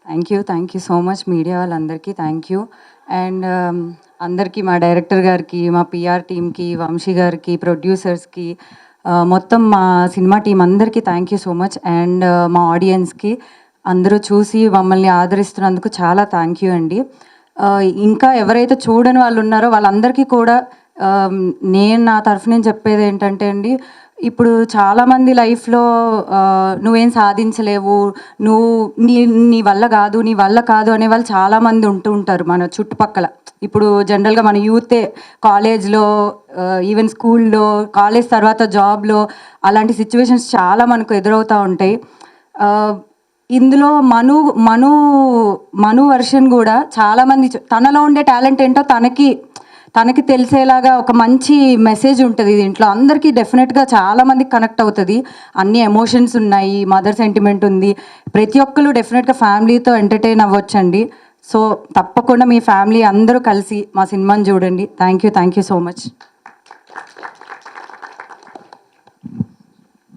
Thank you so much media వాళ్ళందరికీ thank you. And అందరికీ, మా డైరెక్టర్ గారికి, మా పిఆర్ టీమ్కి, వంశీ గారికి, ప్రొడ్యూసర్స్కి, మొత్తం మా సినిమా టీం అందరికీ thank you so much. And మా ఆడియన్స్కి, అందరూ చూసి మమ్మల్ని ఆదరిస్తున్నందుకు చాలా థ్యాంక్ యూ అండి. ఇంకా ఎవరైతే చూడని వాళ్ళు ఉన్నారో వాళ్ళందరికీ కూడా నేను నా తరఫు నుంచి చెప్పేది ఏంటంటే అండి, ఇప్పుడు చాలామంది లైఫ్లో నువ్వేం సాధించలేవు, నువ్వు నీ నీ వల్ల కాదు, నీ వల్ల కాదు అనే వాళ్ళు చాలామంది ఉంటూ ఉంటారు మన చుట్టుపక్కల. ఇప్పుడు జనరల్గా మన యూతే కాలేజ్లో, ఈవెన్ స్కూల్లో, కాలేజ్ తర్వాత జాబ్లో అలాంటి సిచ్యువేషన్స్ చాలా మనకు ఎదురవుతూ ఉంటాయి. ఇందులో మను మను మను వర్షన్ కూడా చాలామంది తనలో ఉండే టాలెంట్ ఏంటో తనకి తెలిసేలాగా ఒక మంచి మెసేజ్ ఉంటుంది దీంట్లో. అందరికీ డెఫినెట్గా చాలామందికి కనెక్ట్ అవుతుంది. అన్ని ఎమోషన్స్ ఉన్నాయి, మదర్ సెంటిమెంట్ ఉంది. ప్రతి ఒక్కరు డెఫినెట్గా ఫ్యామిలీతో ఎంటర్టైన్ అవ్వచ్చండి. సో తప్పకుండా మీ ఫ్యామిలీ అందరూ కలిసి మా సినిమాని చూడండి. Thank you so much.